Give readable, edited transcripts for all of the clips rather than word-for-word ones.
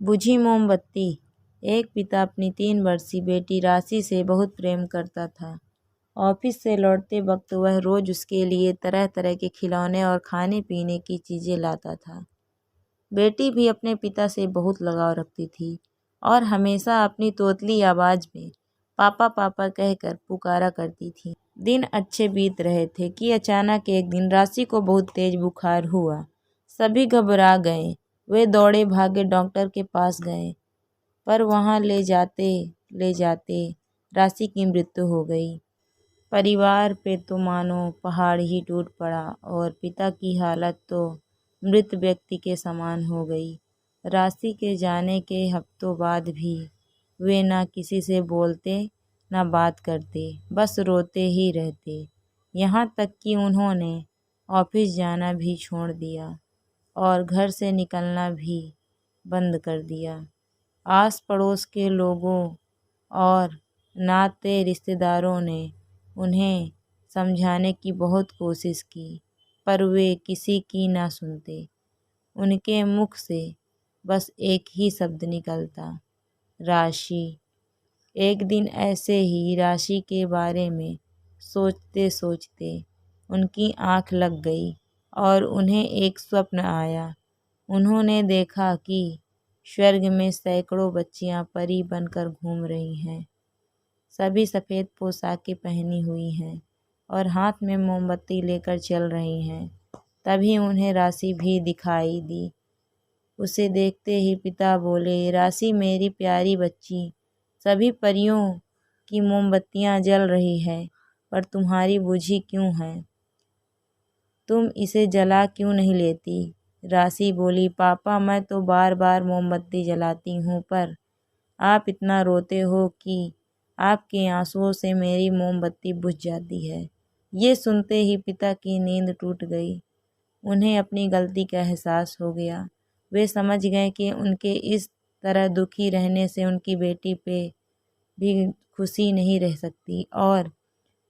बुझी मोमबत्ती। एक पिता अपनी 3 वर्षीय बेटी राशि से बहुत प्रेम करता था। ऑफिस से लौटते वक्त वह रोज उसके लिए तरह तरह के खिलौने और खाने पीने की चीज़ें लाता था। बेटी भी अपने पिता से बहुत लगाव रखती थी और हमेशा अपनी तोतली आवाज़ में पापा पापा कहकर पुकारा करती थी। दिन अच्छे बीत रहे थे कि अचानक एक दिन राशि को बहुत तेज बुखार हुआ। सभी घबरा गए। वे दौड़े भागे डॉक्टर के पास गए, पर वहां ले जाते राशि की मृत्यु हो गई। परिवार पे तो मानो पहाड़ ही टूट पड़ा और पिता की हालत तो मृत व्यक्ति के समान हो गई। राशि के जाने के हफ्तों बाद भी वे ना किसी से बोलते ना बात करते, बस रोते ही रहते। यहाँ तक कि उन्होंने ऑफिस जाना भी छोड़ दिया और घर से निकलना भी बंद कर दिया। आस पड़ोस के लोगों और नाते रिश्तेदारों ने उन्हें समझाने की बहुत कोशिश की, पर वे किसी की ना सुनते। उनके मुख से बस एक ही शब्द निकलता, राशि। एक दिन ऐसे ही राशि के बारे में सोचते सोचते उनकी आंख लग गई और उन्हें एक स्वप्न आया। उन्होंने देखा कि स्वर्ग में सैकड़ों बच्चियां परी बनकर घूम रही हैं। सभी सफ़ेद पोशाकें पहनी हुई हैं और हाथ में मोमबत्ती लेकर चल रही हैं। तभी उन्हें राशि भी दिखाई दी। उसे देखते ही पिता बोले, राशि मेरी प्यारी बच्ची, सभी परियों की मोमबत्तियां जल रही है, पर तुम्हारी बुझी क्यों है? तुम इसे जला क्यों नहीं लेती? राशि बोली, पापा मैं तो बार बार मोमबत्ती जलाती हूँ, पर आप इतना रोते हो कि आपके आंसुओं से मेरी मोमबत्ती बुझ जाती है। ये सुनते ही पिता की नींद टूट गई। उन्हें अपनी गलती का एहसास हो गया। वे समझ गए कि उनके इस तरह दुखी रहने से उनकी बेटी पे भी खुशी नहीं रह सकती और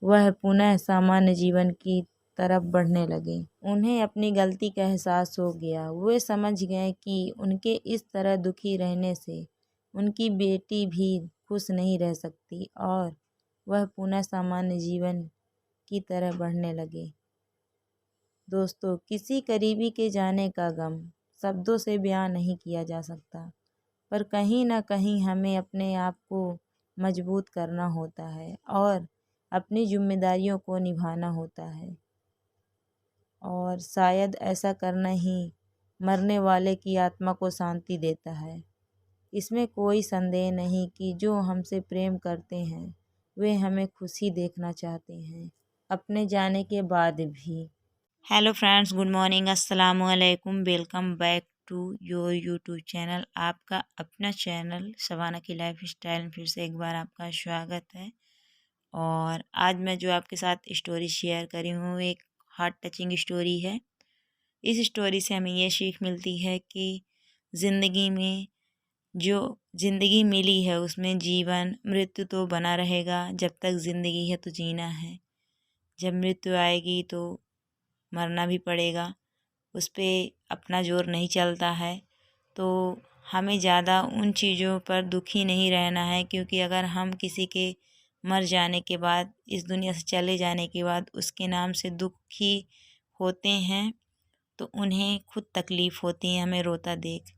वह पुनः सामान्य जीवन की तरफ बढ़ने लगे। उन्हें अपनी गलती का एहसास हो गया। वे समझ गए कि उनके इस तरह दुखी रहने से उनकी बेटी भी खुश नहीं रह सकती और वह पुनः सामान्य जीवन की तरह बढ़ने लगे। दोस्तों, किसी करीबी के जाने का गम शब्दों से बयान नहीं किया जा सकता, पर कहीं ना कहीं हमें अपने आप को मजबूत करना होता है और अपनी जिम्मेदारियों को निभाना होता है। और शायद ऐसा करना ही मरने वाले की आत्मा को शांति देता है। इसमें कोई संदेह नहीं कि जो हमसे प्रेम करते हैं वे हमें खुशी देखना चाहते हैं, अपने जाने के बाद भी। हेलो फ्रेंड्स, गुड मॉर्निंग, अस्सलाम वालेकुम, welcome back to your YouTube channel. आपका अपना चैनल शबाना की लाइफ स्टाइल में फिर से एक बार आपका स्वागत है। और आज मैं जो आपके साथ स्टोरी शेयर करी हूँ एक हार्ट टचिंग स्टोरी है। इस स्टोरी से हमें ये सीख मिलती है कि ज़िंदगी में जो ज़िंदगी मिली है उसमें जीवन मृत्यु तो बना रहेगा। जब तक ज़िंदगी है तो जीना है, जब मृत्यु आएगी तो मरना भी पड़ेगा। उस पर अपना जोर नहीं चलता है। तो हमें ज़्यादा उन चीज़ों पर दुखी नहीं रहना है, क्योंकि अगर हम किसी के मर जाने के बाद, इस दुनिया से चले जाने के बाद उसके नाम से दुखी होते हैं तो उन्हें खुद तकलीफ़ होती है हमें रोता देख।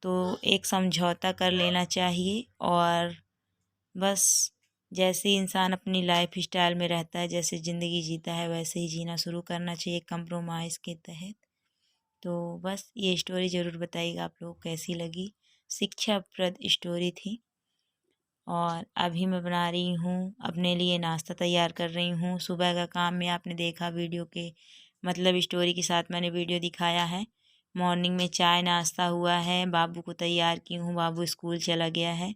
तो एक समझौता कर लेना चाहिए और बस जैसे इंसान अपनी लाइफ स्टाइल में रहता है, जैसे ज़िंदगी जीता है वैसे ही जीना शुरू करना चाहिए कंप्रोमाइज़ के तहत। तो बस ये स्टोरी ज़रूर बताइएगा आप लोग कैसी लगी। शिक्षाप्रद स्टोरी थी। और अभी मैं बना रही हूँ अपने लिए नाश्ता तैयार कर रही हूँ। सुबह का काम में आपने देखा वीडियो के मतलब स्टोरी के साथ मैंने वीडियो दिखाया है। मॉर्निंग में चाय नाश्ता हुआ है, बाबू को तैयार की हूँ, बाबू स्कूल चला गया है।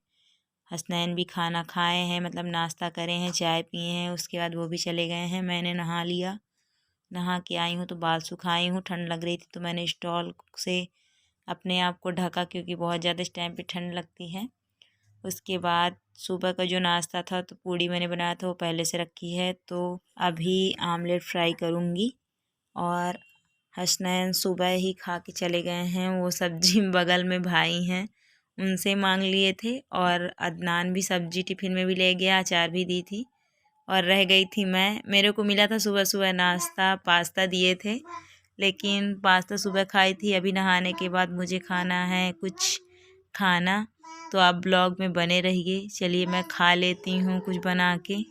हसनैन भी खाना खाए हैं, मतलब नाश्ता करे हैं, चाय पिए हैं, उसके बाद वो भी चले गए हैं। मैंने नहा लिया, नहा के आई हूँ तो बाल सुखाई हूँ। ठंड लग रही थी तो मैंने स्टॉल से अपने आप को ढका, क्योंकि बहुत ज़्यादा इस टाइम पे ठंड लगती है। उसके बाद सुबह का जो नाश्ता था तो पूड़ी मैंने बनाया था वो पहले से रखी है, तो अभी आमलेट फ्राई करूँगी। और हसनैन सुबह ही खा के चले गए हैं। वो सब्जी बगल में भाई हैं उनसे मांग लिए थे। और अदनान भी सब्जी टिफ़िन में भी ले गया, अचार भी दी थी। और रह गई थी मैं। मेरे को मिला था सुबह सुबह नाश्ता, पास्ता दिए थे, लेकिन पास्ता सुबह खाई थी। अभी नहाने के बाद मुझे खाना है कुछ खाना। तो आप ब्लॉग में बने रहिए। चलिए मैं खा लेती हूँ कुछ बना के।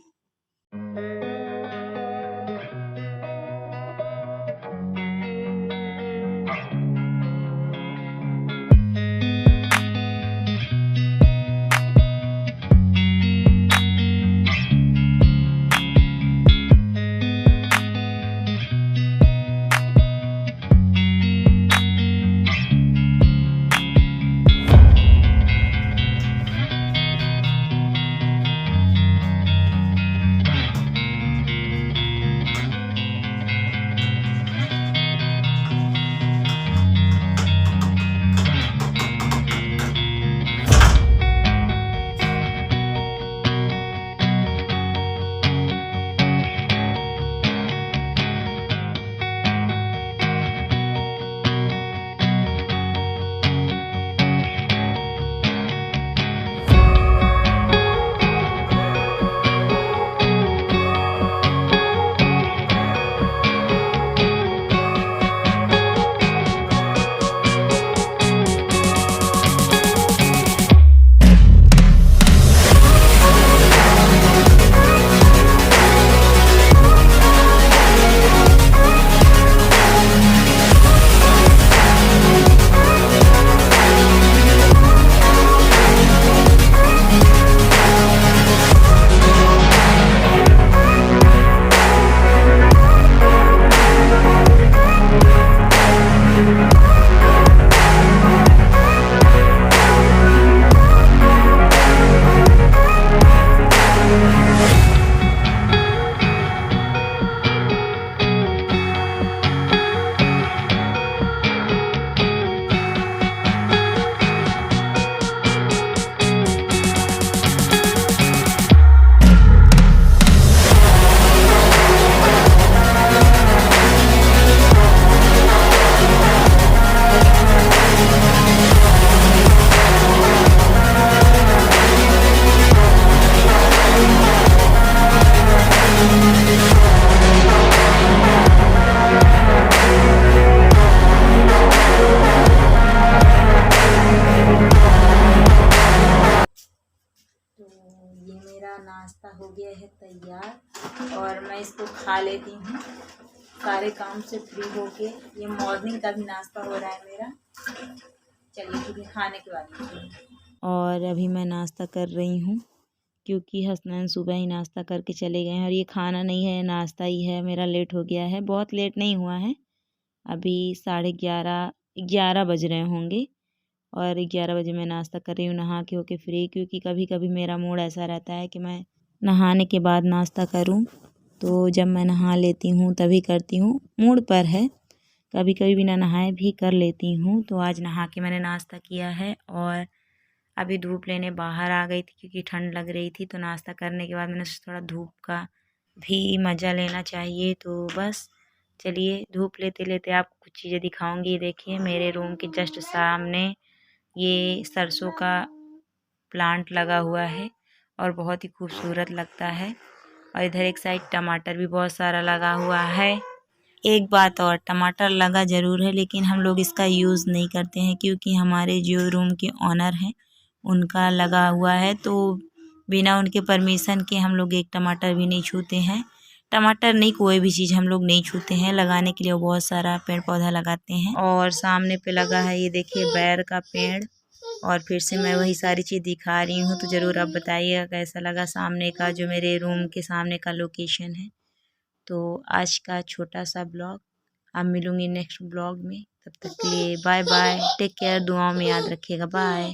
नाश्ता हो गया है तैयार और मैं इसको खा लेती हूँ सारे काम से फ्री होके। ये मॉर्निंग का भी नाश्ता हो रहा है मेरा। चलिए फिर खाने के बाद। और अभी मैं नाश्ता कर रही हूँ क्योंकि हसनैन सुबह ही नाश्ता करके चले गए हैं और ये खाना नहीं है, नाश्ता ही है। मेरा लेट हो गया है, बहुत लेट नहीं हुआ है, अभी 11:30 बज रहे होंगे और 11 बजे मैं नाश्ता कर रही हूँ नहा के होके फ्री। क्योंकि कभी कभी मेरा मूड ऐसा रहता है कि मैं नहाने के बाद नाश्ता करूँ, तो जब मैं नहा लेती हूँ तभी करती हूँ, मूड पर है। कभी कभी बिना नहाए भी कर लेती हूँ। तो आज नहा के मैंने नाश्ता किया है और अभी धूप लेने बाहर आ गई थी क्योंकि ठंड लग रही थी। तो नाश्ता करने के बाद मैंने थोड़ा धूप का भी मज़ा लेना चाहिए। तो बस चलिए धूप लेते लेते आपको कुछ चीज़ें दिखाऊंगी। देखिए मेरे रूम के जस्ट सामने ये सरसों का प्लांट लगा हुआ है और बहुत ही खूबसूरत लगता है। और इधर एक साइड टमाटर भी बहुत सारा लगा हुआ है। एक बात और, टमाटर लगा ज़रूर है लेकिन हम लोग इसका यूज़ नहीं करते हैं क्योंकि हमारे जो रूम के ऑनर हैं उनका लगा हुआ है, तो बिना उनके परमिशन के हम लोग एक टमाटर भी नहीं छूते हैं। टमाटर नहीं, कोई भी चीज़ हम लोग नहीं छूते हैं। लगाने के लिए वो बहुत सारा पेड़ पौधा लगाते हैं। और सामने पे लगा है ये देखिए बैर का पेड़। और फिर से मैं वही सारी चीज़ दिखा रही हूँ, तो ज़रूर आप बताइएगा कैसा लगा सामने का, जो मेरे रूम के सामने का लोकेशन है। तो आज का छोटा सा ब्लॉग, अब मिलूँगी नेक्स्ट ब्लॉग में। तब तक के लिए बाय बाय, टेक केयर, दुआओं में याद रखिएगा, बाय।